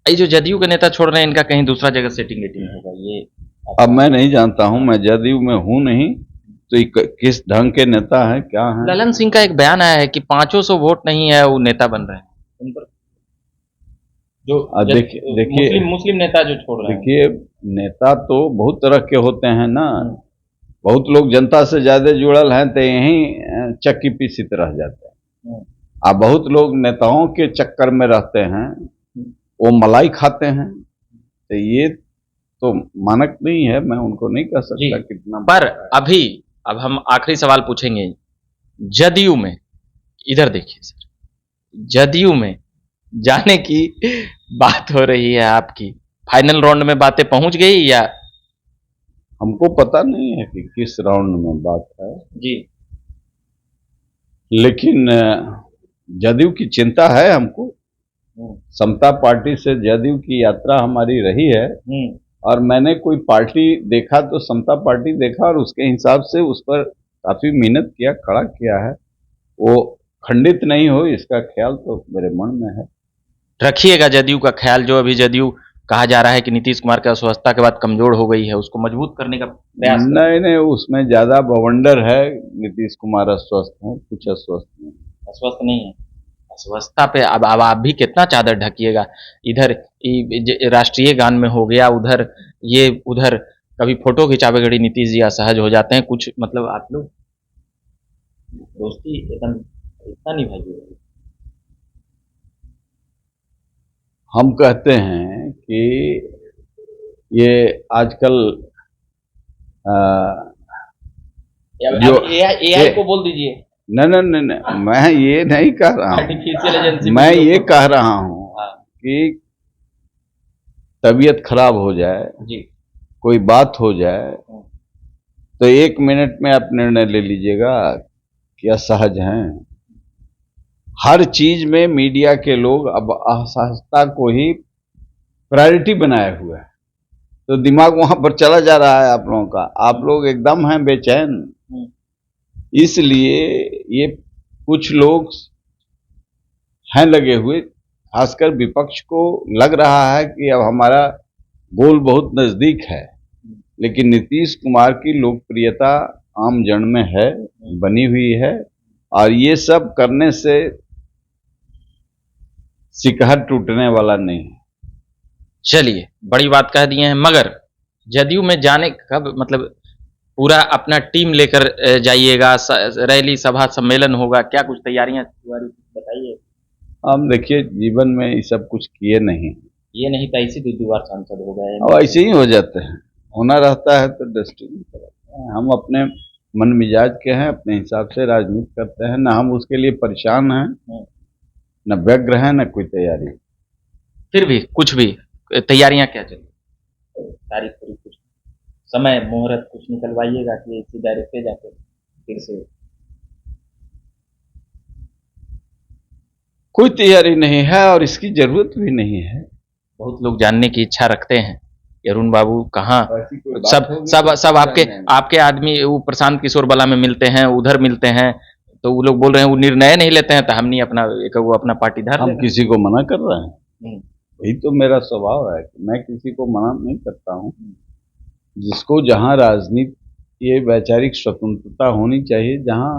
ये जो जदयू के नेता छोड़ रहे हैं, इनका कहीं दूसरा जगह सेटिंग वेटिंग होगा ये? अब मैं नहीं जानता हूं, मैं जदयू में हूं नहीं, तो ये किस ढंग के नेता हैं, क्या हैं? ललन सिंह का एक बयान आया है कि 500 वोट नहीं है, वो नेता बन रहे हैं। उन पर जो देखिए मुस्लिम मुस्लिम नेता जो छोड़ रहे हैं। देखिए, नेता तो बहुत तरह के होते हैं ना। हम्म, बहुत लोग जनता से ज्यादा जुड़ल हैं तो यहीं चक्की पीसित रह जाते हैं। हम्म, अब बहुत लोग नेताओं के चक्कर में रहते हैं, वो मलाई खाते हैं, तो ये तो मानक नहीं है। मैं उनको नहीं कह जी। सकता कितना पर अभी अब हम आखिरी सवाल पूछेंगे। जदयू में, इधर देखिए सर, जदयू में जाने की बात हो रही है आपकी, फाइनल राउंड में बातें पहुंच गई या? हमको पता नहीं है कि किस राउंड में बात है, जी। लेकिन जदयू की चिंता है हमको। हम्म, समता पार्टी से जदयू की यात्रा हमारी रही है, हम्म, और मैंने कोई पार्टी देखा तो समता पार्टी देखा, और उसके हिसाब से उस पर काफी मेहनत किया, खड़ा किया है। वो खंडित नहीं हो, इसका ख्याल तो मेरे मन में है। रखिएगा जदयू का ख्याल। जो अभी जदयू कहा जा रहा है कि नीतीश कुमार की अस्वस्थता के बाद कमजोर हो गई है, उसको मजबूत करने का प्रयास करें। नहीं नहीं, उसमें ज्यादा बवंडर है। नीतीश कुमार अस्वस्थ हैं, कुछ अस्वस्थ नहीं। अस्वस्थ नहीं है। अस्वस्थता पे अब आप भी कितना चादर ढकिएगा। इधर राष्ट्रीय गान में हो गया, उधर ये, उधर कभी फोटो खिंचावे घड़ी नीतीश जी असहज हो जाते हैं। कुछ मतलब आप लोग दोस्ती एकदम इतना नहीं भाई। हम कहते हैं कि ये आजकल आ, जो अब एआई को बोल दीजिए। नहीं नहीं नहीं नहीं, मैं ये नहीं कह रहा हूँ। आर्टिफिशियल एजेंसी मैं ये कह रहा हूँ हाँ कि तबीयत खराब हो जाए, जी। कोई बात हो जाए, तो 1 मिनट में आप निर्णय ले लीजिएगा कि असहज हैं। हर चीज में मीडिया के लोग अब असहजता को ही प्रायोरिटी बनाए हुए हैं, तो दिमाग वहां पर चला जा रहा है आप लोगों का। आप लोग एकदम हैं बेचैन, इसलिए ये कुछ लोग हैं लगे हुए। खासकर विपक्ष को लग रहा है कि अब हमारा गोल बहुत नजदीक है, लेकिन नीतीश कुमार की लोकप्रियता आम जन में है, बनी हुई है, और ये सब करने से शिकहर टूटने वाला नहीं है। चलिए, बड़ी बात कह दिए हैं। मगर जदयू में जाने कब, मतलब पूरा अपना टीम लेकर जाइएगा, रैली सभा सम्मेलन होगा, क्या कुछ तैयारियां बताइए। हम देखिए, जीवन में ये सब कुछ किए नहीं, ये नहीं था इसी 2 बार सांसद हो गए। और ऐसे ही हो जाते हैं। होना रहता है तो डस्टिंग करते हैं। हम अपने मन मिजाज के हैं, अपने हिसाब से राजनीति करते हैं, ना हम उसके लिए परेशान हैं, न व्यग्र हैं, न कोई तैयारी। फिर भी कुछ भी तैयारियां क्या चल रही, तारीख पूरी कुछ समय मुहूर्त कुछ निकलवाइएगा कि इसी डायरेक्ट पे जाकर फिर से? कोई तैयारी नहीं है, और इसकी जरूरत भी नहीं है। बहुत लोग जानने की इच्छा रखते हैं कि अरुण बाबू कहाँ, ऐसी कोई बात सब होगी सब तो सब आपके जान जाएंगे। आपके आदमी वो प्रशांत किशोर बला में मिलते हैं, उधर मिलते हैं, तो वो लोग बोल रहे हैं वो निर्णय नहीं लेते हैं, तो हम नहीं अपना एक वो अपना पाटीदार हम किसी को मना कर रहे हैं? हम्म, वही तो मेरा स्वभाव है कि मैं किसी को मना नहीं करता हूँ। जिसको जहाँ राजनीति, ये वैचारिक स्वतंत्रता होनी चाहिए, जहाँ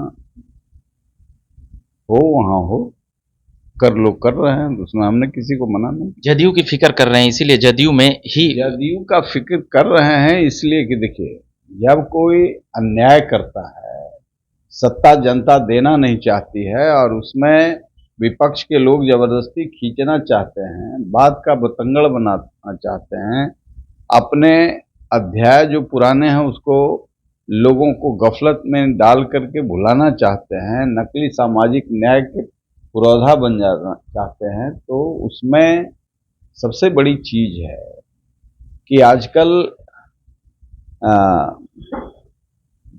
हो वहाँ हो, कर लो, कर रहे हैं, उसमें हमने किसी को मना नहीं। जदयू की फिक्र कर रहे हैं, इसीलिए जदयू में ही जदयू का फिक्र कर रहे हैं इसलिए कि देखिए, जब कोई अन्याय करता है, सत्ता जनता देना नहीं चाहती है, और उसमें विपक्ष के लोग जबरदस्ती खींचना चाहते हैं, बात का बतंगड़ बनाना चाहते हैं, अपने अध्याय जो पुराने हैं उसको लोगों को गफलत में डाल करके भुलाना चाहते हैं, नकली सामाजिक न्याय के पुरोधा बन जाना चाहते हैं, तो उसमें सबसे बड़ी चीज है कि आजकल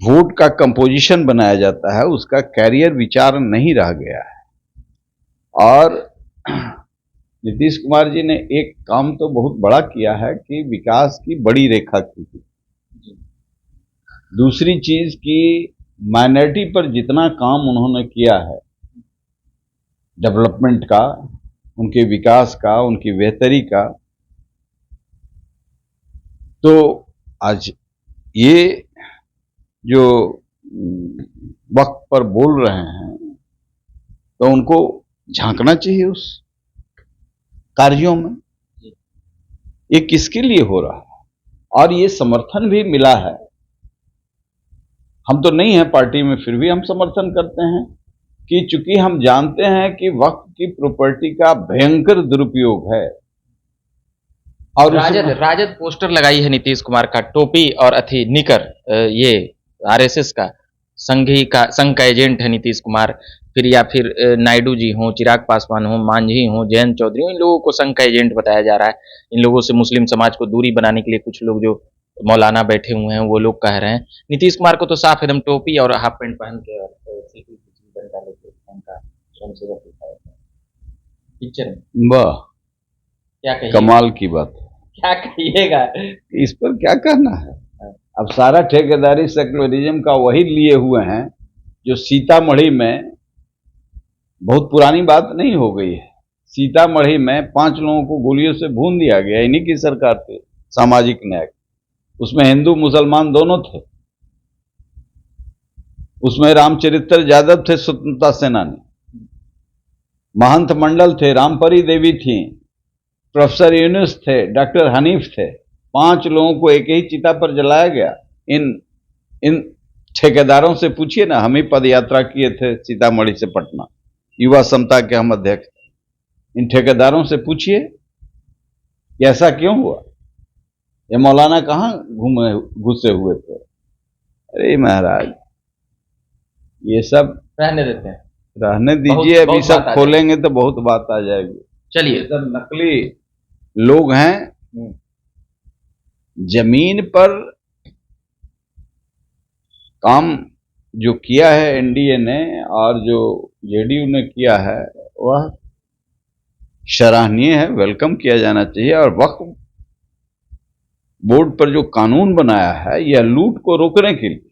वोट का कंपोजिशन बनाया जाता है, उसका कैरियर विचार नहीं रह गया है। और नीतीश कुमार जी ने एक काम तो बहुत बड़ा किया है कि विकास की बड़ी रेखा खींची। दूसरी चीज की माइनॉरिटी पर जितना काम उन्होंने किया है डेवलपमेंट का, उनके विकास का, उनकी बेहतरी का। तो आज ये जो वक्त पर बोल रहे हैं, तो उनको झांकना चाहिए उस कार्यों में, ये किसके लिए हो रहा है। और ये समर्थन भी मिला है, हम तो नहीं है पार्टी में, फिर भी हम समर्थन करते हैं कि चूंकि हम जानते हैं कि वक्त की प्रॉपर्टी का भयंकर दुरुपयोग है। और राजद पोस्टर लगाई है नीतीश कुमार का, टोपी और अथी निकर, ये आरएसएस का संघ का एजेंट है नीतीश कुमार। फिर या फिर नायडू जी हों, चिराग पासवान हों, मांझी हों, जयंत चौधरी हों, इन लोगों को संघ का एजेंट बताया जा रहा है। इन लोगों से मुस्लिम समाज को दूरी बनाने के लिए कुछ लोग जो मौलाना बैठे हुए हैं वो लोग कह रहे हैं। नीतीश कुमार को तो साफ एकदम टोपी और हाफ पैंट पहन के और पिक्चर में, वाह क्या कहिए, कमाल की बात है। क्या कहिएगा इस पर क्या कहना है। अब सारा ठेकेदारी सेक्युलरिज्म का वही लिए हुए हैं जो सीतामढ़ी में, बहुत पुरानी बात नहीं हो गई है, सीतामढ़ी में 5 लोगों को गोलियों से भून दिया गया, इन्हीं की सरकार थी, सामाजिक न्याय। उसमें हिंदू मुसलमान दोनों थे। उसमें रामचरित्र यादव थे, स्वतंत्रता सेनानी, महंत मंडल थे, रामपरी देवी थी, प्रोफेसर यूनुस थे, डॉक्टर हनीफ थे। 5 लोगों को एक ही चिता पर जलाया गया। इन ठेकेदारों से पूछिए ना, हम ही पद यात्रा किए थे सीतामढ़ी से पटना, युवा समता के हम अध्यक्ष थे। इन ठेकेदारों से पूछिए कि ऐसा क्यों हुआ, ये मौलाना कहाँ घुसे हुए थे। अरे महाराज, ये सब रहने देते हैं, रहने दीजिए, अभी सब खोलेंगे तो बहुत बात आ जाएगी। चलिए, सब नकली लोग हैं। जमीन पर काम जो किया है एनडीए ने और जो जेडीयू ने किया है वह सराहनीय है, वेलकम किया जाना चाहिए। और वक्फ बोर्ड पर जो कानून बनाया है यह लूट को रोकने के लिए,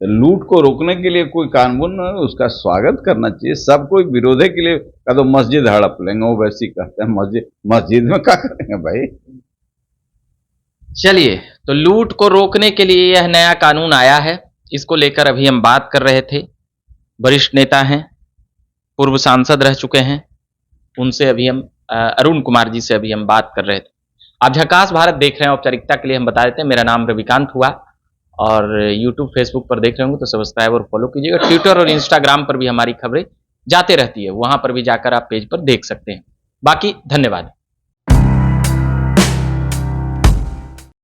लूट को रोकने के लिए कोई कानून, उसका स्वागत करना चाहिए। सब कोई विरोधे के लिए का तो मस्जिद हड़प लेंगे, वो वैसी कहते हैं मस्जिद में क्या करेंगे भाई। चलिए, तो लूट को रोकने के लिए यह नया कानून आया है, इसको लेकर अभी हम बात कर रहे थे। वरिष्ठ नेता हैं, पूर्व सांसद रह चुके हैं, उनसे अभी हम अरुण कुमार जी से अभी हम बात कर रहे थे। आप झकास भारत देख रहे हैं, औपचारिकता के लिए हम बता देते हैं, मेरा नाम रविकांत हुआ और यूट्यूब फेसबुक पर देख रहे होंगे तो सब्सक्राइब और फॉलो कीजिएगा। ट्विटर और इंस्टाग्राम पर भी हमारी खबरें जाते रहती है, वहां पर भी जाकर आप पेज पर देख सकते हैं। बाकी धन्यवाद।